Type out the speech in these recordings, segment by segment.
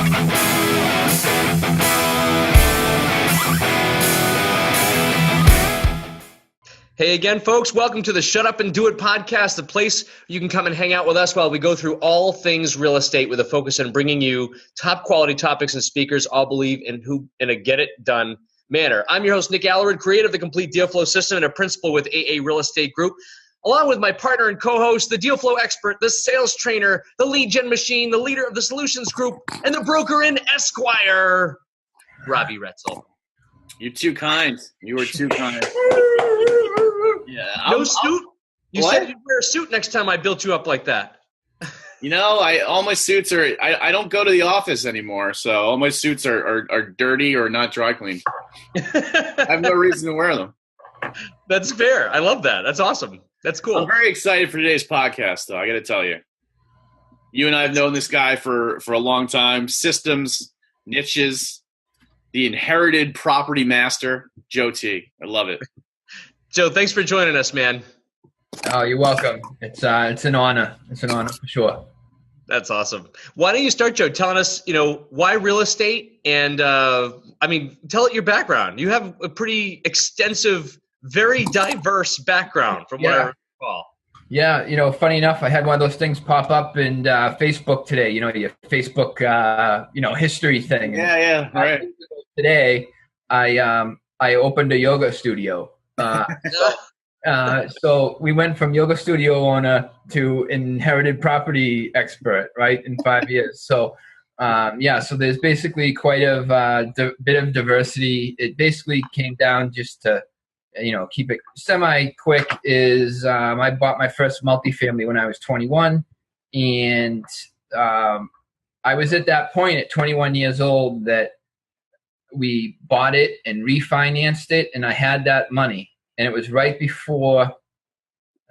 Hey again, folks. Welcome to the Shut Up and Do It podcast, the place you can come and hang out with us while we go through all things real estate with a focus on bringing you top quality topics and speakers all believe in a get-it-done manner. I'm your host, Nick Allerud, creator of the Complete Deal Flow System and a principal with AA Real Estate Group, along with my partner and co-host, the Deal Flow expert, the sales trainer, the lead gen machine, the leader of the Solutions Group, and the broker in Esquire, Robbie Retzel. You're too kind. You were too kind. Yeah. No suit? You said you'd wear a suit next time I built you up like that. You know, all my suits are. I don't go to the office anymore, so all my suits are dirty or not dry cleaned. I have no reason to wear them. That's fair. I love that. That's awesome. That's cool. I'm very excited for today's podcast, though. I got to tell you, you and I have known this guy for a long time. Systems, niches, the inherited property master, Joe T. I love it. Joe, thanks for joining us, man. Oh, you're welcome. It's an honor. It's an honor for sure. That's awesome. Why don't you start, Joe, telling us, why real estate? And tell it your background. You have a pretty extensive, very diverse background from what I recall. Yeah, funny enough, I had one of those things pop up in Facebook today. Your Facebook, history thing. Yeah, right. Today, I opened a yoga studio. So we went from yoga studio owner to inherited property expert, right, in 5 years. So, so there's basically quite a bit of diversity. It basically came down just to, keep it semi-quick is I bought my first multifamily when I was 21. And I was at that point at 21 years old that we bought it and refinanced it, and I had that money. And it was right before,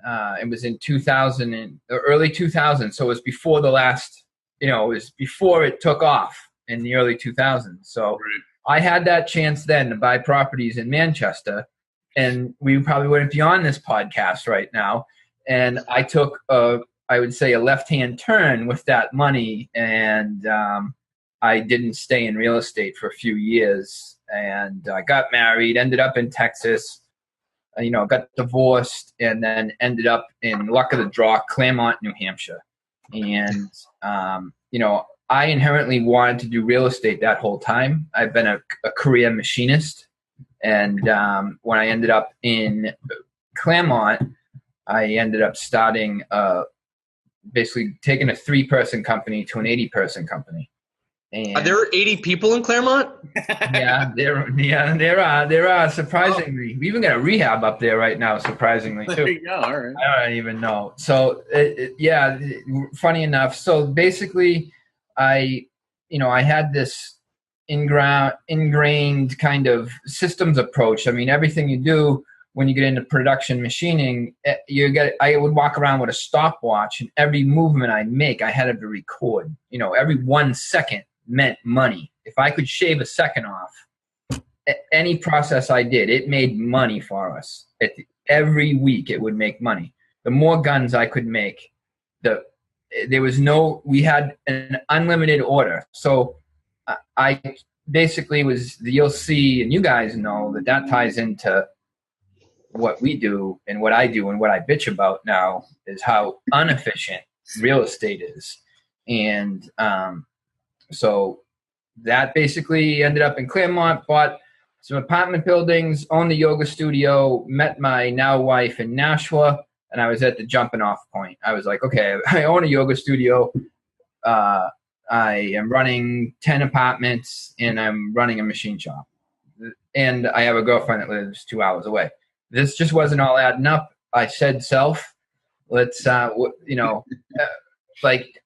it was in 2000, early 2000. So it was before the last, it was before it took off in the early 2000s. So I had that chance then to buy properties in Manchester, and we probably wouldn't be on this podcast right now. And I took, I would say, a left-hand turn with that money, and I didn't stay in real estate for a few years. And I got married, ended up in Texas. Got divorced, and then ended up in luck of the draw, Claremont, New Hampshire. And, I inherently wanted to do real estate that whole time. I've been a career machinist. And when I ended up in Claremont, I ended up starting, basically taking a 3-person company to an 80-person company. And are there 80 people in Claremont? There are surprisingly. We even got a rehab up there right now, surprisingly too. There you go. All right. I don't even know. So funny enough. So basically, I had this ingrained kind of systems approach. I mean, everything you do when you get into production machining, I would walk around with a stopwatch, and every movement I make, I had to record. Every 1 second meant money. If I could shave a second off, any process I did, it made money for us. Every week it would make money. The more guns I could make, we had an unlimited order. So I basically you'll see, and you guys know that ties into what we do and what I do and what I bitch about now is how inefficient real estate is. And, so that basically ended up in Claremont, bought some apartment buildings, owned the yoga studio, met my now wife in Nashua, and I was at the jumping off point. I was like, okay, I own a yoga studio. I am running 10 apartments, and I'm running a machine shop. And I have a girlfriend that lives 2 hours away. This just wasn't all adding up. I said, let's,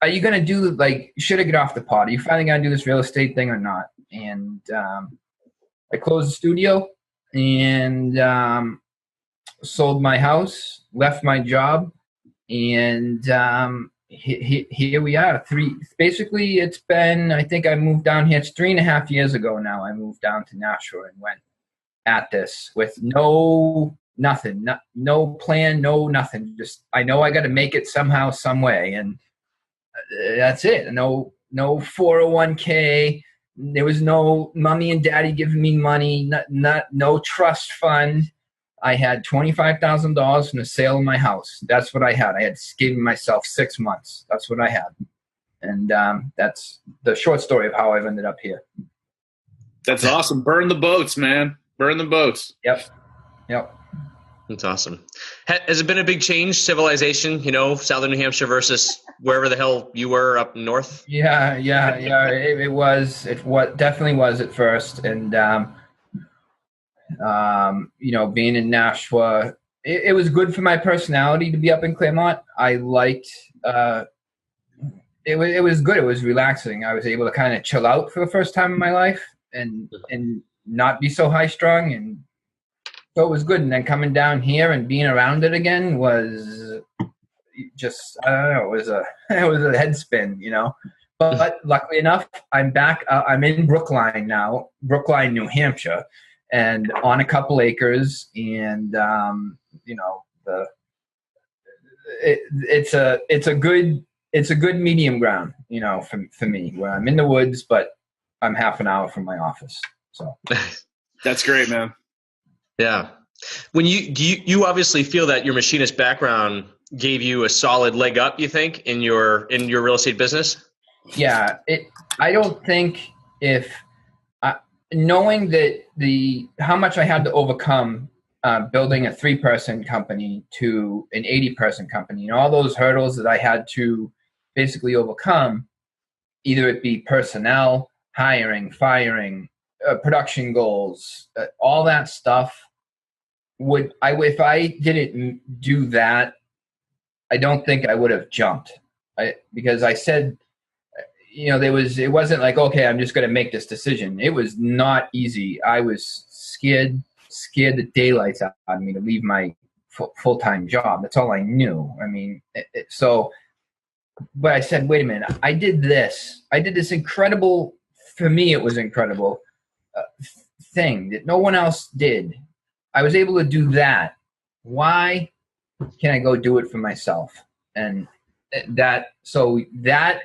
are you going to do, should I get off the pot? Are you finally going to do this real estate thing or not? And I closed the studio and sold my house, left my job, and here we are. Basically, it's been, I think I moved down here. It's 3.5 years ago now. I moved down to Nashua and went at this with nothing, no plan, no nothing. Just, I know I got to make it somehow, some way. And that's it. No no 401k. There was no mommy and daddy giving me money, no trust fund. I had $25,000 from the sale of my house. That's what I had. I had given myself 6 months. That's what I had. And that's the short story of how I've ended up here. That's awesome. Burn the boats, man. Burn the boats. Yep. That's awesome. Has it been a big change, civilization, southern New Hampshire versus wherever the hell you were up north? Yeah. It was. It definitely was at first. And, being in Nashua, it was good for my personality to be up in Claremont. I liked it was good. It was relaxing. I was able to kind of chill out for the first time in my life and not be so high strung, and so it was good. And then coming down here and being around it again was just, I don't know, it was a head spin, But luckily enough, I'm back. I'm in Brookline now, New Hampshire, and on a couple acres, and it's a good medium ground, for me, where I'm in the woods, but I'm half an hour from my office. So that's great, man. Yeah. When you obviously feel that your machinist background gave you a solid leg up, you think, in your real estate business? Yeah. I don't think knowing that how much I had to overcome building a 3-person company to an 80-person company, and all those hurdles that I had to basically overcome, either it be personnel, hiring, firing, production goals, all that stuff. If I didn't do that, I don't think I would have jumped. Because I said, it wasn't like, okay, I'm just going to make this decision. It was not easy. I was scared the daylights out of me to leave my full-time job. That's all I knew. I mean, but I said, wait a minute, I did this incredible, for me it was incredible, thing that no one else did. I was able to do that. Why can't I go do it for myself? And that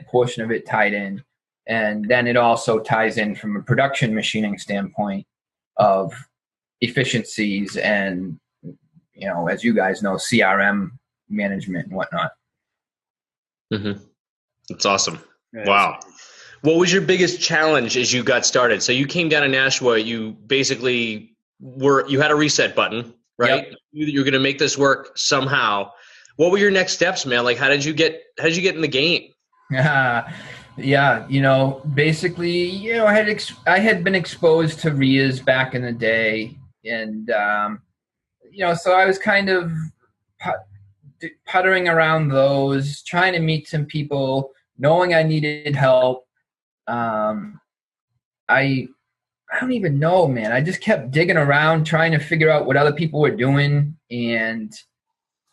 portion of it tied in. And then it also ties in from a production machining standpoint of efficiencies and, as you guys know, CRM management and whatnot. Mm-hmm. That's awesome. Wow. What was your biggest challenge as you got started? So you came down to Nashua, you basically you had a reset button, right? Yep. You're going to make this work somehow. What were your next steps, man? Like, how did you get in the game? Yeah. Basically, I had been exposed to RIAs back in the day, and, so I was kind of puttering around those, trying to meet some people, knowing I needed help. I don't even know, man. I just kept digging around, trying to figure out what other people were doing, and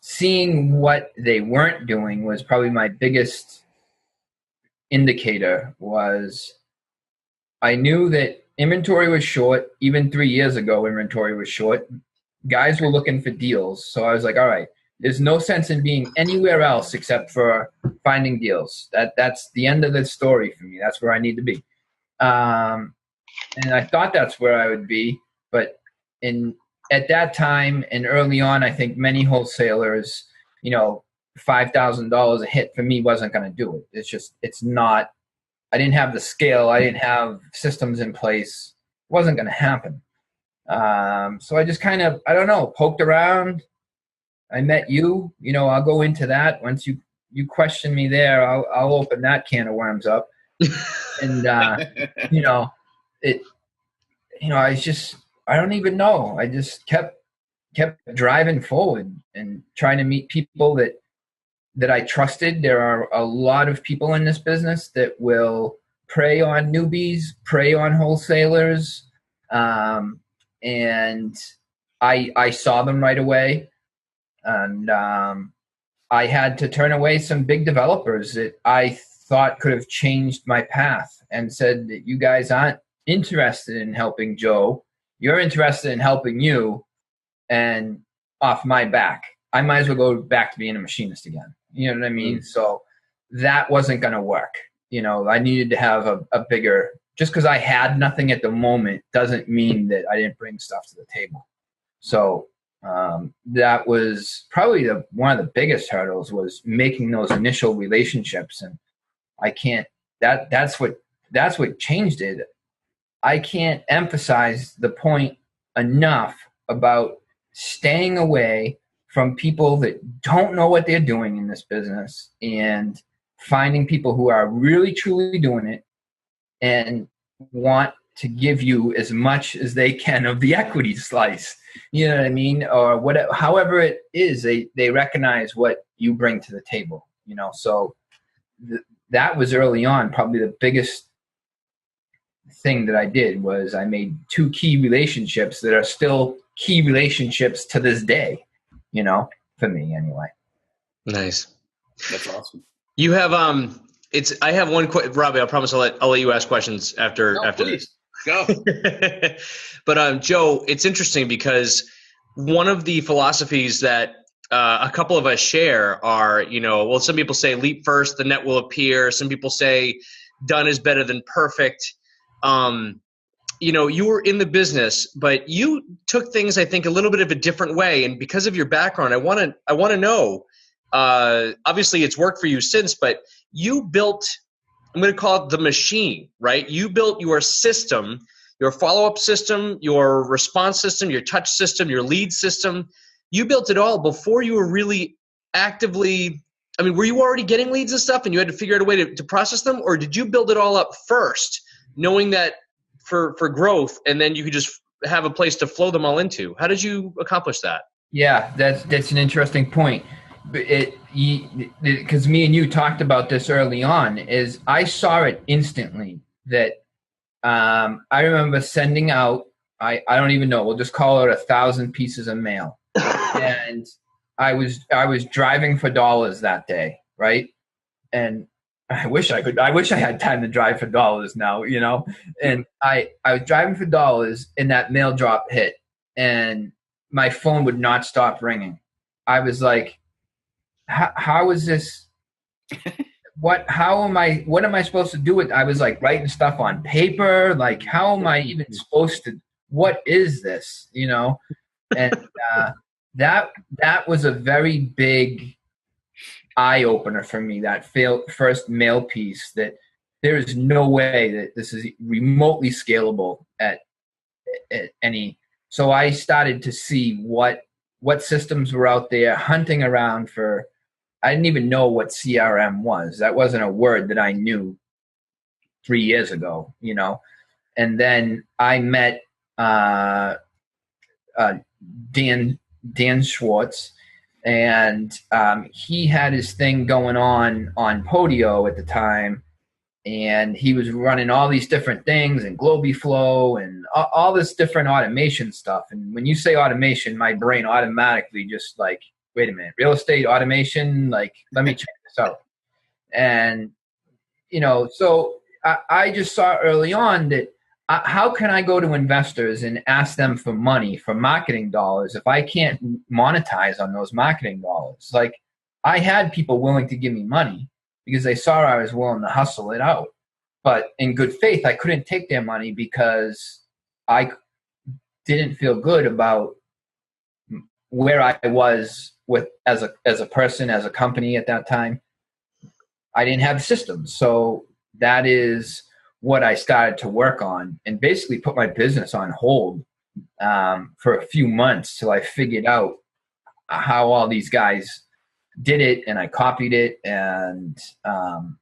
seeing what they weren't doing was probably my biggest indicator. Was I knew that inventory was short. Even 3 years ago, inventory was short. Guys were looking for deals. So I was like, all right, there's no sense in being anywhere else except for finding deals. That's the end of the story for me. That's where I need to be. And I thought that's where I would be, but at that time and early on, I think many wholesalers, $5,000 a hit for me wasn't going to do it. It's not. I didn't have the scale. I didn't have systems in place. It wasn't going to happen. So I just kind of, I don't know, poked around. I met you. I'll go into that once you question me there. I'll open that can of worms up, and I don't even know. I just kept driving forward and trying to meet people that I trusted. There are a lot of people in this business that will prey on newbies, prey on wholesalers. And I saw them right away. And I had to turn away some big developers that I thought could have changed my path, and said that you guys aren't interested in helping Joe. You're interested in helping you, and off my back. I might as well go back to being a machinist again. You know what I mean? So that wasn't going to work. I needed to have a bigger, just because I had nothing at the moment doesn't mean that I didn't bring stuff to the table. So that was probably one of the biggest hurdles, was making those initial relationships. And that's what changed it. I can't emphasize the point enough about staying away from people that don't know what they're doing in this business, and finding people who are really truly doing it and want to give you as much as they can of the equity slice. You know what I mean? Or whatever, however it is, they recognize what you bring to the table, So that was early on. Probably the biggest thing that I did was I made 2 key relationships that are still key relationships to this day, for me anyway. Nice. That's awesome. You have I have one Robbie, I promise I'll let you ask questions after please. this. Go. But Joe, it's interesting because one of the philosophies that a couple of us share are, some people say leap first, the net will appear. Some people say done is better than perfect. You were in the business, but you took things, I think, a little bit of a different way. And because of your background, I want to know, obviously it's worked for you since, but you built, I'm going to call it the machine, right? You built your system, your follow-up system, your response system, your touch system, your lead system. You built it all before you were really actively, were you already getting leads and stuff and you had to figure out a way to process them? Or did you build it all up first, knowing that for growth, and then you could just have a place to flow them all into? How did you accomplish that? Yeah, that's an interesting point. Because me and you talked about this early on, is I saw it instantly that I remember sending out, I don't even know, we'll just call it 1,000 pieces of mail. And I was driving for dollars that day, right? And I wish I had time to drive for dollars now, And I was driving for dollars, and that mail drop hit, and my phone would not stop ringing. I was like, how is this? What am I supposed to do with? I was like writing stuff on paper. Like, how am I even supposed to? What is this? And that was a very big eye opener for me. That first mail piece, that there is no way that this is remotely scalable at any. So I started to see what systems were out there, hunting around for. I didn't even know what CRM was. That wasn't a word that I knew 3 years ago, And then I met Dan Schwartz, and he had his thing going on Podio at the time, and he was running all these different things and GlobiFlow and all this different automation stuff. And when you say automation, my brain automatically just like, wait a minute, real estate automation? Like, let me check this out. And, so I just saw early on that how can I go to investors and ask them for money, for marketing dollars, if I can't monetize on those marketing dollars? Like, I had people willing to give me money because they saw I was willing to hustle it out. But in good faith, I couldn't take their money because I didn't feel good about where I was as a person, as a company at that time. I didn't have systems. So that is what I started to work on, and basically put my business on hold for a few months till I figured out how all these guys did it, and I copied it. And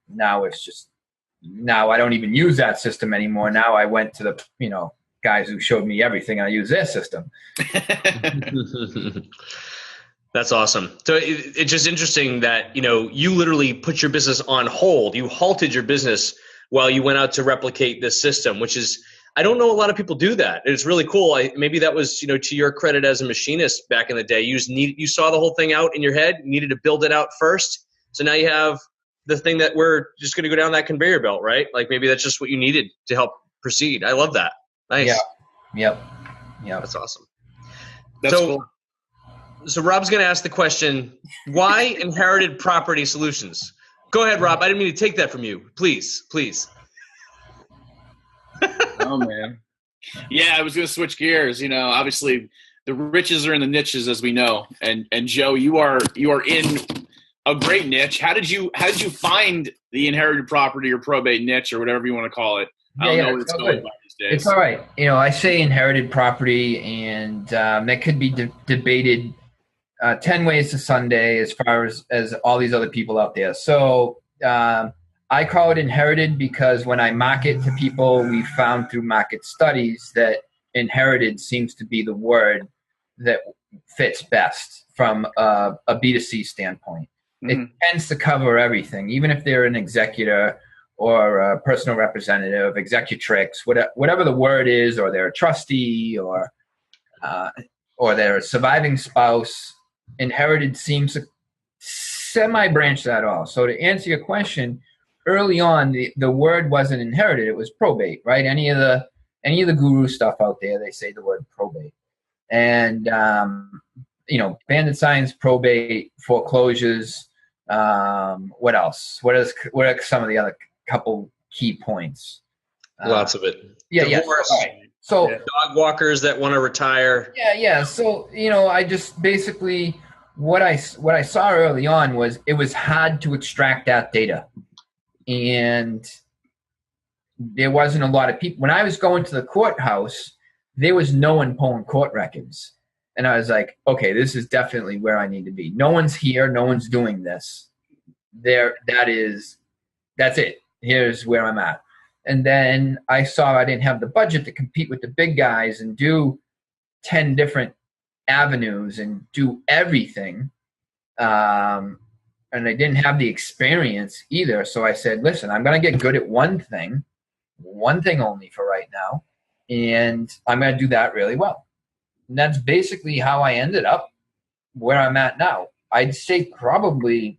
now I don't even use that system anymore. Now I went to the, guys who showed me everything. I use their system. That's awesome. So it's just interesting that, you literally put your business on hold. You halted your business while you went out to replicate this system, which is, I don't know a lot of people do that. It's really cool. Maybe that was, to your credit as a machinist back in the day. You saw the whole thing out in your head, needed to build it out first. So now you have the thing that we're just going to go down that conveyor belt, right? Like, maybe that's just what you needed to help proceed. I love that. Nice. Yeah. Yep. That's awesome. That's cool. So Rob's going to ask the question, why inherited property solutions? Go ahead, Rob. I didn't mean to take that from you. Please. Oh man. Yeah, I was going to switch gears. Obviously the riches are in the niches, as we know. And Joe, you are in a great niche. How did you find the inherited property or probate niche or whatever you want to call it? I don't know what it's going by these days. It's all right. I say inherited property, and that could be debated 10 ways to Sunday as far as all these other people out there. So I call it inherited because when I market to people, we found through market studies that inherited seems to be the word that fits best from a B2C standpoint. Mm-hmm. It tends to cover everything, even if they're an executor or a personal representative, executrix, whatever the word is, or they're a trustee or they're a surviving spouse. Inherited seems to semi-branch that off. So to answer your question, early on, the word wasn't inherited; it was probate, right? Any of the guru stuff out there, they say the word probate, and bandit signs, probate, foreclosures. What else? What are some of the other couple key points? Lots of it. Yeah, divorce. Yeah. Right. So dog walkers that want to retire. Yeah. So I just basically what I saw early on was it was hard to extract that data, and there wasn't a lot of people. When I was going to the courthouse, there was no one pulling court records, and I was like, okay, this is definitely where I need to be. No one's here. No one's doing this. That's it. Here's where I'm at. And then I saw I didn't have the budget to compete with the big guys and do 10 different avenues and do everything. And I didn't have the experience either. So I said, listen, I'm going to get good at one thing only for right now. And I'm going to do that really well. And that's basically how I ended up where I'm at now. I'd say probably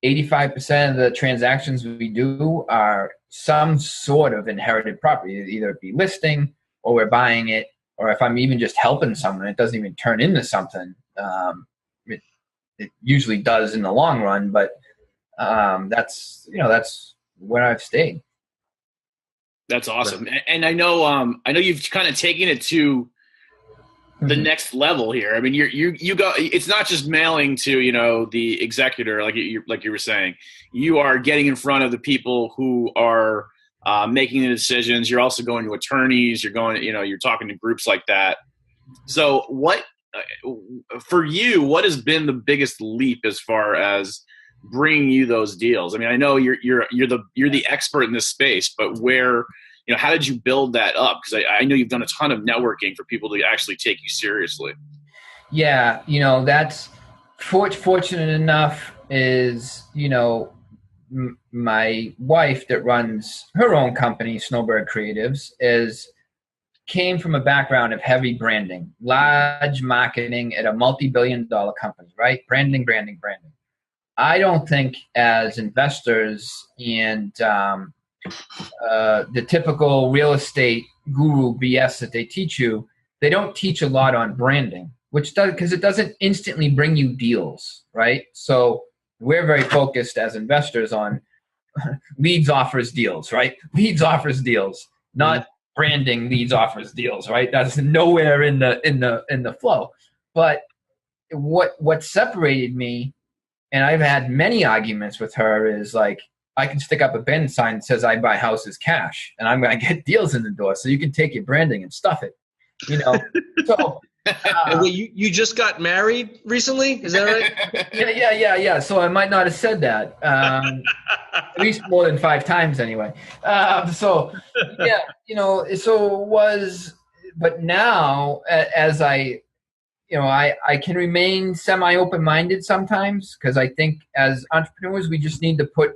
85% of the transactions we do are some sort of inherited property. Either it be listing, or we're buying it, or if I'm even just helping someone, it doesn't even turn into something. It usually does in the long run, but that's where I've stayed. That's awesome, and I know you've kind of taken it to the next level here. I mean, you go. It's not just mailing to the executor, like you were saying. You are getting in front of the people who are making the decisions. You're also going to attorneys. You're going. You're talking to groups like that. So, what for you? What has been the biggest leap as far as bringing you those deals? I mean, I know you're the expert in this space, but where? How did you build that up? Because I know you've done a ton of networking for people to actually take you seriously. Yeah, that's fortunate enough is, my wife that runs her own company, Snowbird Creatives, came from a background of heavy branding, large marketing at a multi-billion-dollar company, right? Branding. I don't think as investors and the typical real estate guru BS that they teach you, they don't teach a lot on branding, because it doesn't instantly bring you deals, right? So we're very focused as investors on leads, offers, deals, right? Leads, offers, deals, not branding leads, offers, deals, right? That's nowhere in the flow. But what separated me, and I've had many arguments with her, is like, I can stick up a bandit sign that says I buy houses cash, and I'm going to get deals in the door. So you can take your branding and stuff it, So wait, you just got married recently? Is that right? Yeah. So I might not have said that. At least more than 5 times anyway. So it was. But now, as I can remain semi-open-minded sometimes, because I think as entrepreneurs we just need to put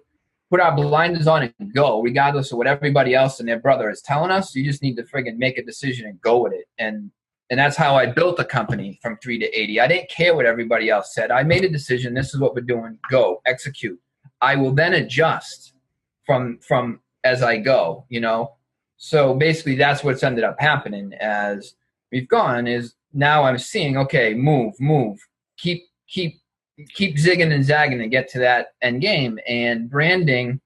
our blinders on and go, regardless of what everybody else and their brother is telling us. You just need to friggin' make a decision and go with it. And that's how I built a company from 3 to 80. I didn't care what everybody else said. I made a decision. This is what we're doing. Go, execute. I will then adjust from as I go, So basically that's what's ended up happening as we've gone, is now I'm seeing, okay, move, keep keep zigging and zagging to get to that end game. And branding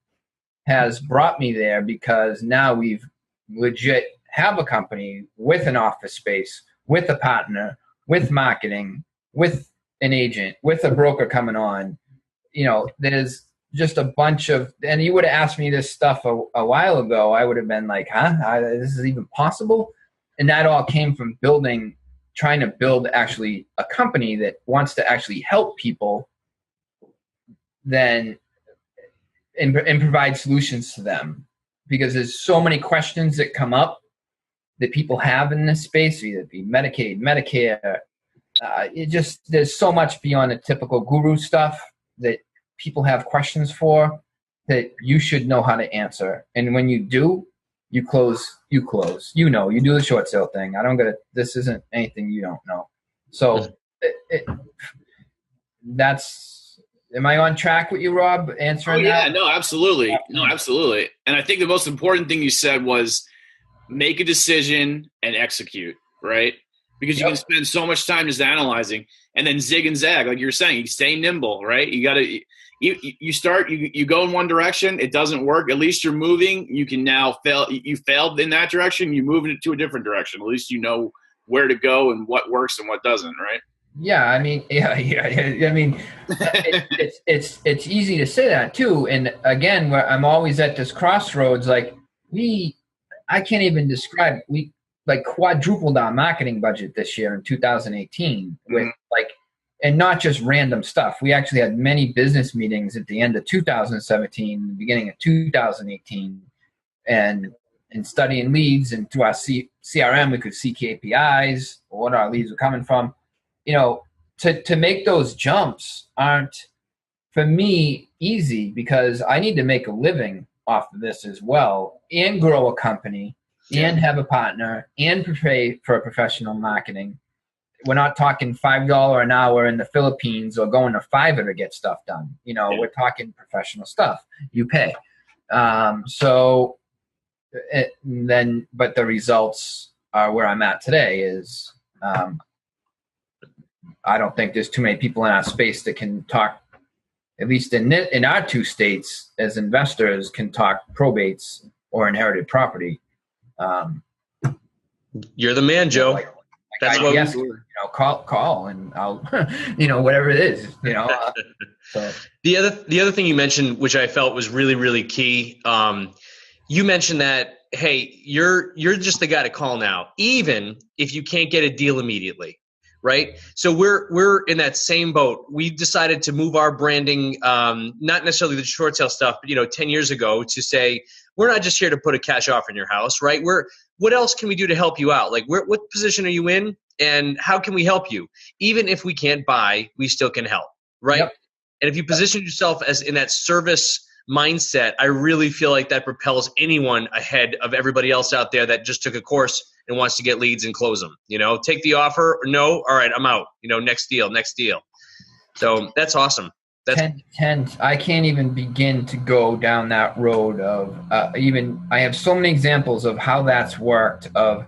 has brought me there because now we've legit have a company with an office space, with a partner, with marketing, with an agent, with a broker coming on. There's just a bunch of, and you would have asked me this stuff a while ago, I would have been like, this is even possible? And that all came from trying to build actually a company that wants to actually help people and provide solutions to them. Because there's so many questions that come up that people have in this space, either it be Medicaid, Medicare. There's so much beyond the typical guru stuff that people have questions for that you should know how to answer. And when you do, you close. You do the short sale thing. This isn't anything you don't know. So am I on track with you, Rob, answering that? No, absolutely. No, absolutely. And I think the most important thing you said was make a decision and execute, right? Because you can spend so much time just analyzing and then zig and zag, like you're saying, you stay nimble, right? You got to, you go in one direction, it doesn't work. At least you're moving. You can now you failed in that direction. You move it to a different direction. At least you know where to go and what works and what doesn't, right? Yeah, I mean, it's easy to say that too. And again, I'm always at this crossroads. Like I can't even describe. We quadrupled our marketing budget this year in 2018 with and not just random stuff. We actually had many business meetings at the end of 2017, the beginning of 2018, and studying leads. And through our CRM, we could see KPIs, what our leads were coming from. To make those jumps aren't, for me, easy because I need to make a living off of this as well and grow a company and have a partner and pay for professional marketing. We're not talking $5 an hour in the Philippines or going to Fiverr to get stuff done. We're talking professional stuff. You pay. But the results are where I'm at today is, I don't think there's too many people in our space that can talk, at least in our two states as investors, can talk probates or inherited property. You're the man, Joe. That's what we do. Call and I'll, whatever it is, So. The other thing you mentioned, which I felt was really, really key. You mentioned that, hey, you're just the guy to call now, even if you can't get a deal immediately. Right. So we're in that same boat. We decided to move our branding, not necessarily the short sale stuff, but 10 years ago to say, we're not just here to put a cash offer in your house, right? What else can we do to help you out? Like what position are you in and how can we help you? Even if we can't buy, we still can help. Right. Yep. And if you position yourself as in that service mindset, I really feel like that propels anyone ahead of everybody else out there that just took a course and wants to get leads and close them. Take the offer or no, all right, I'm out. Next deal. So that's awesome. I can't even begin to go down that road of I have so many examples of how that's worked, of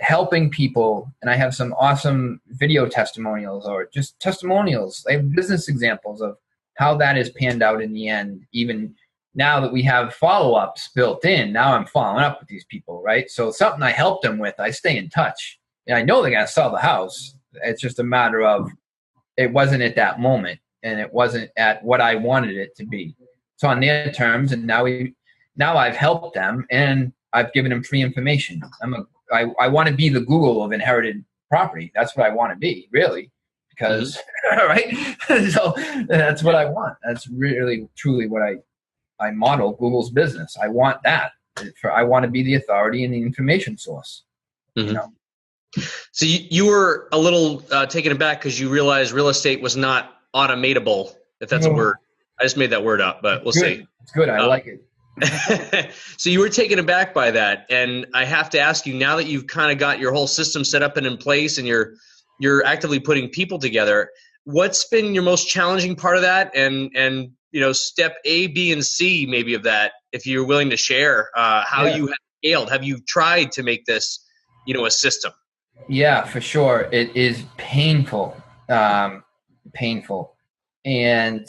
helping people, and I have some awesome video testimonials or just testimonials. I have business examples of how that has panned out in the end. Even now that we have follow-ups built in, now I'm following up with these people, right? So something I helped them with, I stay in touch. And I know they're going to sell the house. It's just a matter of it wasn't at that moment, and it wasn't at what I wanted it to be. It's on their terms, and now I've helped them, and I've given them free information. I want to be the Google of inherited property. That's what I want to be, really. Because, right? So that's what I want. That's really, truly what I model Google's business. I want that. I want to be the authority and the information source. So you were a little taken aback because you realized real estate was not automatable, if that's a word. I just made that word up, but we'll see. It's good. I like it. So you were taken aback by that. And I have to ask you, now that you've kind of got your whole system set up and in place and you're actively putting people together, what's been your most challenging part of that? And step A, B, and C maybe of that, if you're willing to share how you have scaled. Have you tried to make this, a system? Yeah, for sure. It is painful painful. And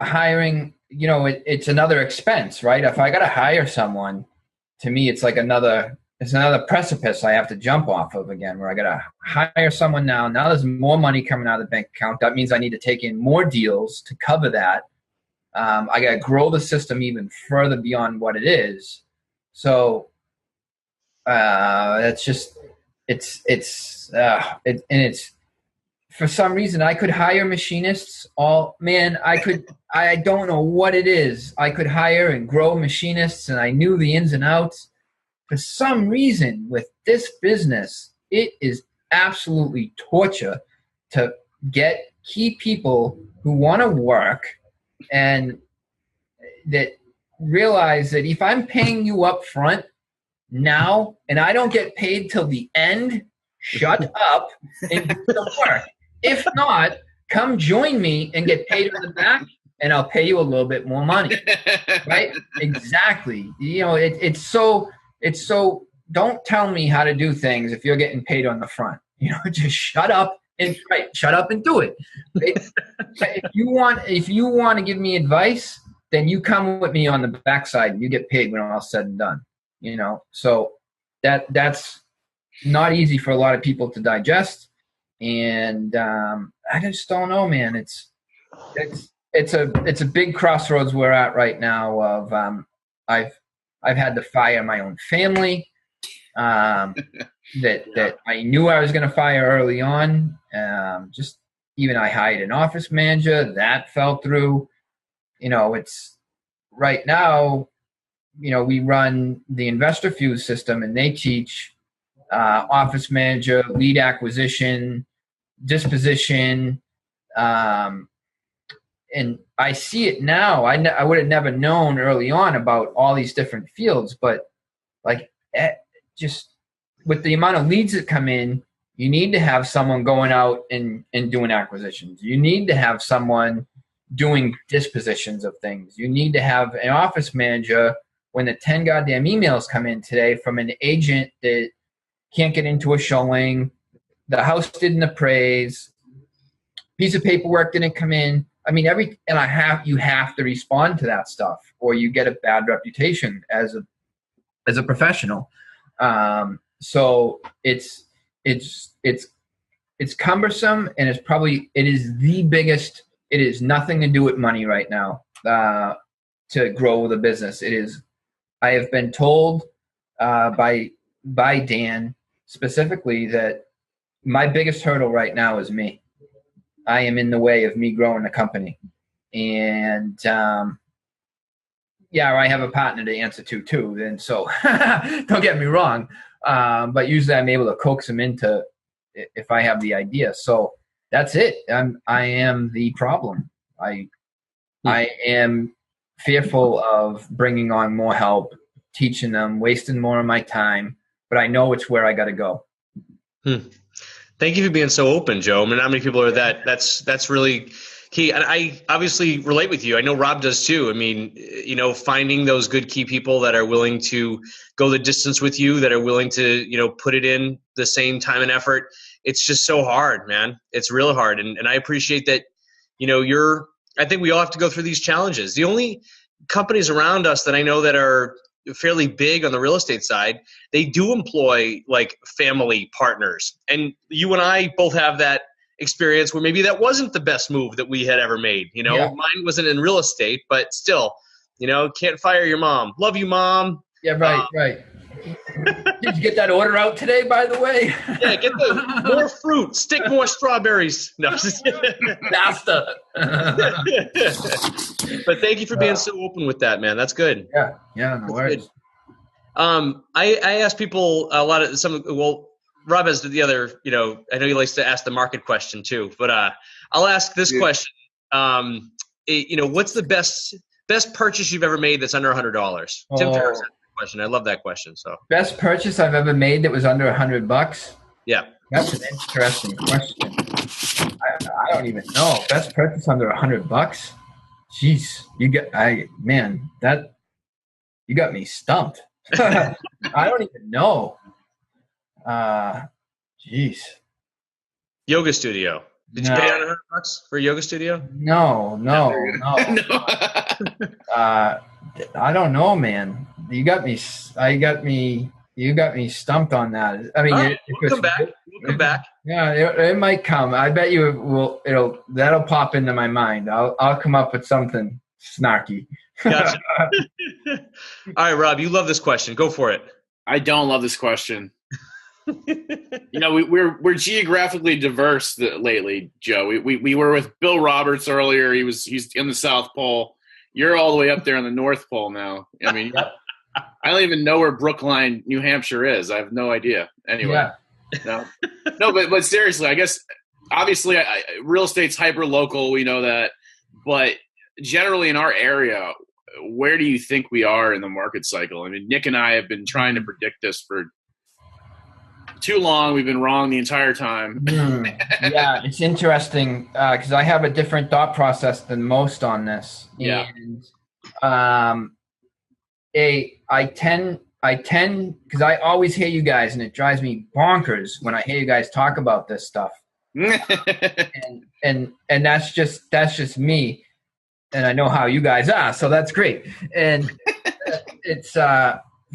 hiring, it's another expense, right? If I got to hire someone, to me, it's another precipice I have to jump off of again, where I got to hire someone now. Now there's more money coming out of the bank account. That means I need to take in more deals to cover that. I got to grow the system even further beyond what it is. So it's just, it's for some reason I could hire machinists. I don't know what it is. I could hire and grow machinists, and I knew the ins and outs. For some reason, with this business, it is absolutely torture to get key people who want to work and that realize that if I'm paying you up front now and I don't get paid till the end, shut up and do some work. If not, come join me and get paid on the back, and I'll pay you a little bit more money. Right? Exactly. It's so, don't tell me how to do things if you're getting paid on the front. Just shut up and do it. If you want to give me advice, then you come with me on the backside and you get paid when all said and done. So that's not easy for a lot of people to digest. And I just don't know, man. It's a big crossroads we're at right now. Of I've had to fire my own family that I knew I was going to fire early on. Even I hired an office manager that fell through. It's right now. We run the Investor Fuse system, and they teach office manager, lead acquisition, disposition, and I see it now. I would have never known early on about all these different fields, but just with the amount of leads that come in, you need to have someone going out and doing acquisitions. You need to have someone doing dispositions of things. You need to have an office manager when the 10 goddamn emails come in today from an agent that can't get into a showing, the house didn't appraise, piece of paperwork didn't come in. I mean, you have to respond to that stuff, or you get a bad reputation as a professional. So it's cumbersome, and it is the biggest. It is nothing to do with money right now to grow the business. It is. I have been told by Dan specifically that my biggest hurdle right now is me. I am in the way of me growing the company. And I have a partner to answer to too. And so don't get me wrong. But usually I'm able to coax him into if I have the idea. So that's it. I am the problem. I am fearful of bringing on more help, teaching them, wasting more of my time, but I know it's where I got to go. Thank you for being so open, Joe. I mean, how many people are that? That's really key. And I obviously relate with you. I know Rob does too. I mean, finding those good key people that are willing to go the distance with you, that are willing to, put it in the same time and effort. It's just so hard, man. It's real hard. And I appreciate that, I think we all have to go through these challenges. The only companies around us that I know that are fairly big on the real estate side, they do employ like family partners. And you and I both have that experience where maybe that wasn't the best move that we had ever made. Mine wasn't in real estate, but still, can't fire your mom. Love you, Mom. Yeah, right. Did you get that order out today, by the way? Yeah, get more fruit. Stick more strawberries. No, faster. But thank you for being so open with that, man. That's good. Yeah, no worries. I ask people a lot of Rob has the other, I know he likes to ask the market question too, but I'll ask this question. What's the best purchase you've ever made that's under $100? Tim Ferriss asked the question. I love that question. So best purchase I've ever made that was under $100? Yeah. That's an interesting question. I don't even know. Best purchase under $100? Jeez, you got me stumped. I don't even know. Jeez. Yoga studio. Did you pay $100 for a yoga studio? No. I don't know, man. You got me stumped on that. I mean, right, we'll come back. We'll come back. Yeah, it might come. I bet you that'll pop into my mind. I'll come up with something snarky. Gotcha. All right, Rob, you love this question. Go for it. I don't love this question. We're geographically diverse lately, Joe. We were with Bill Roberts earlier. He's in the South Pole. You're all the way up there on the North Pole now. I mean, I don't even know where Brookline, New Hampshire is. I have no idea. Anyway, no, but seriously, I guess obviously real estate's hyper local. We know that, but generally in our area, where do you think we are in the market cycle? I mean, Nick and I have been trying to predict this for too long. We've been wrong the entire time. Yeah, it's interesting because I have a different thought process than most on this. Yeah. And I tend because I always hear you guys, and it drives me bonkers when I hear you guys talk about this stuff. and that's just me, and I know how you guys are, so that's great. And it's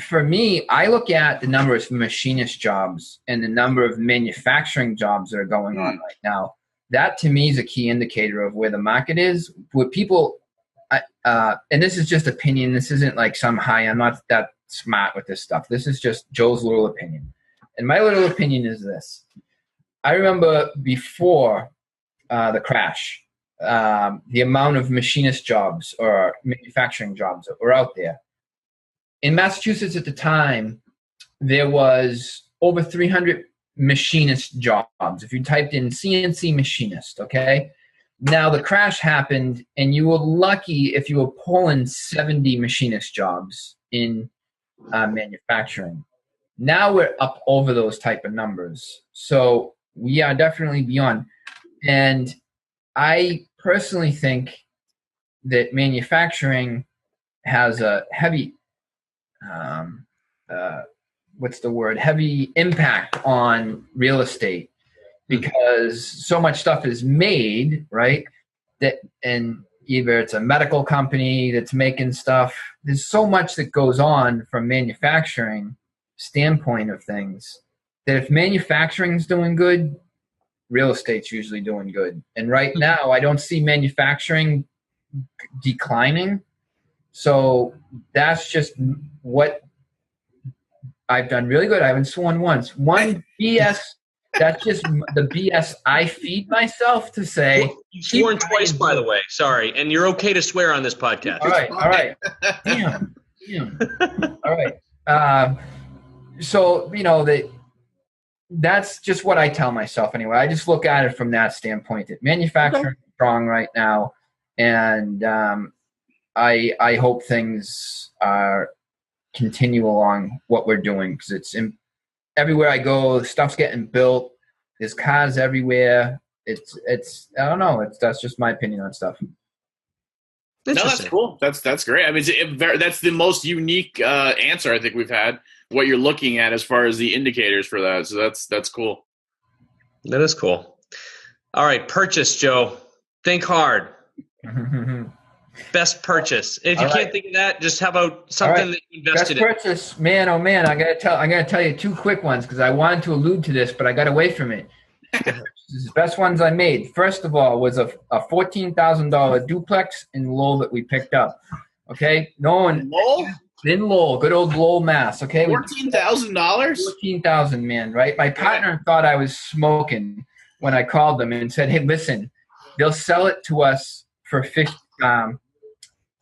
for me, I look at the number of machinist jobs and the number of manufacturing jobs that are going on right now. That to me is a key indicator of where the market is. With people, and this is just opinion. This isn't like some high. I'm not that smart with this stuff. This is just Joe's little opinion. And my little opinion is this. I remember before the crash, the amount of machinist jobs or manufacturing jobs that were out there. In Massachusetts at the time, there was over 300 machinist jobs. If you typed in CNC machinist, okay? Now the crash happened, and you were lucky if you were pulling 70 machinist jobs in manufacturing. Now we're up over those type of numbers. So we are definitely beyond. And I personally think that manufacturing has a heavy heavy impact on real estate, because so much stuff is made, right? And either it's a medical company that's making stuff. There's so much that goes on from manufacturing standpoint of things that if manufacturing's doing good, real estate's usually doing good. And right now, I don't see manufacturing declining. So that's just what I've done really good. I haven't sworn once. One BS, that's just the BS I feed myself to say. You've sworn twice, by the way. Sorry. And you're okay to swear on this podcast. All right. Damn. All right. So, that's just what I tell myself anyway. I just look at it from that standpoint. That manufacturing is strong right now. And I hope things continue along what we're doing, because it's everywhere I go, stuff's getting built. There's cars everywhere. It's I don't know. That's just my opinion on stuff. No, that's cool. That's great. I mean, that's the most unique answer I think we've had. What you're looking at as far as the indicators for that. So that's cool. That is cool. All right, purchase, Joe. Think hard. Best purchase. If you can't think of that, just how about something that you invested in? Best purchase, man, oh man, I gotta tell you two quick ones, because I wanted to allude to this, but I got away from it. The best ones I made, first of all, was a $14,000 duplex in Lowell that we picked up. Okay, Lowell? In Lowell, good old Lowell, Mass. Okay, $14,000. $14,000, man. Right, my partner thought I was smoking when I called them and said, "Hey, listen, they'll sell it to us for $50."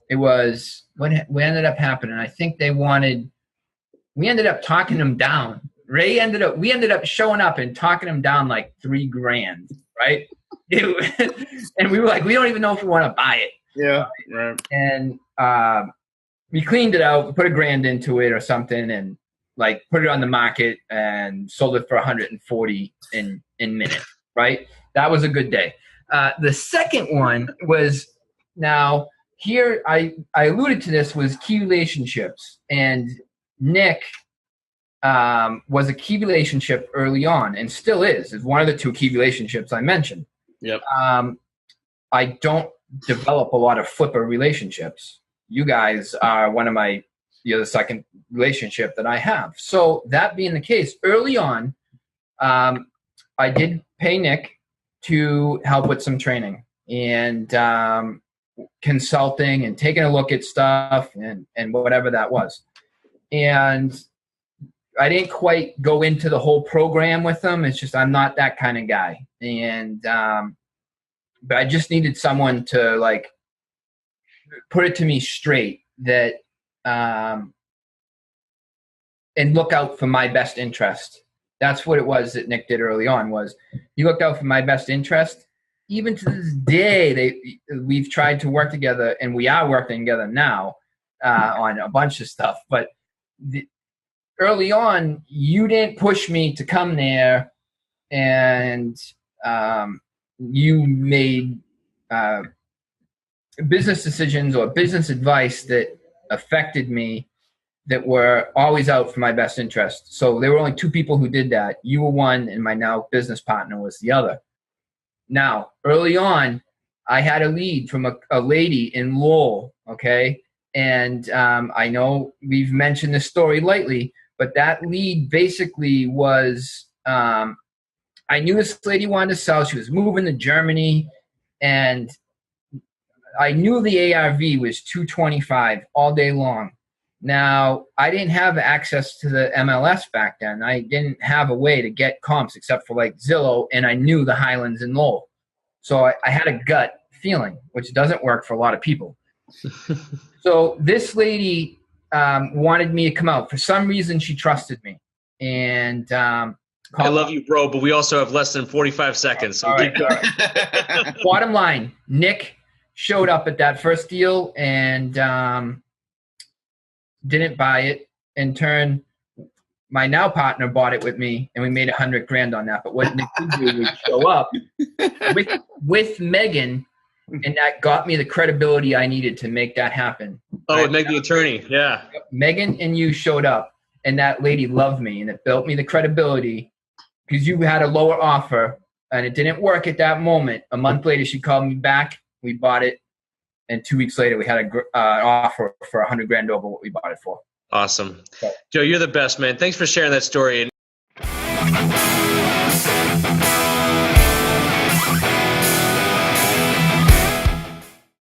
It was when we ended up happening. I think we ended up talking them down. We ended up showing up and talking them down like $3,000, right? And we were like, we don't even know if we want to buy it. Yeah, right. And we cleaned it out, put $1,000 into it or something, and like put it on the market and sold it for $140 in minutes, right? That was a good day. The second one was, now here I alluded to this, was key relationships, and Nick was a key relationship early on, and still is one of the two key relationships I mentioned. Yep. I don't develop a lot of flipper relationships. You guys are you're the second relationship that I have. So that being the case, early on, I did pay Nick to help with some training and consulting and taking a look at stuff and whatever that was. And I didn't quite go into the whole program with them. It's just I'm not that kind of guy. And but I just needed someone to like put it to me straight that and look out for my best interest. That's what it was that Nick did early on, was he looked out for my best interest. Even to this day, we've tried to work together, and we are working together now on a bunch of stuff. But early on, you didn't push me to come there, and you made business decisions or business advice that affected me that were always out for my best interest. So there were only two people who did that. You were one, and my now business partner was the other. Now, early on, I had a lead from a lady in Lowell, okay? And I know we've mentioned this story lately, but that lead basically was I knew this lady wanted to sell. She was moving to Germany, and I knew the ARV was 225 all day long. Now, I didn't have access to the MLS back then. I didn't have a way to get comps except for like Zillow, and I knew the Highlands and Lowell. So I had a gut feeling, which doesn't work for a lot of people. So this lady wanted me to come out. For some reason, she trusted me. And I love you, bro, but we also have less than 45 seconds. So keep going. Right. Bottom line, Nick showed up at that first deal and didn't buy it. In turn, my now partner bought it with me, and we made $100,000 on that. But what Nick did do was show up with Megan, and that got me the credibility I needed to make that happen. Oh, Meg the attorney, yeah. Megan and you showed up, and that lady loved me, and it built me the credibility because you had a lower offer, and it didn't work at that moment. A month later, she called me back. We bought it. And 2 weeks later, we had an offer for $100,000 over what we bought it for. Awesome. Joe, you're the best, man. Thanks for sharing that story.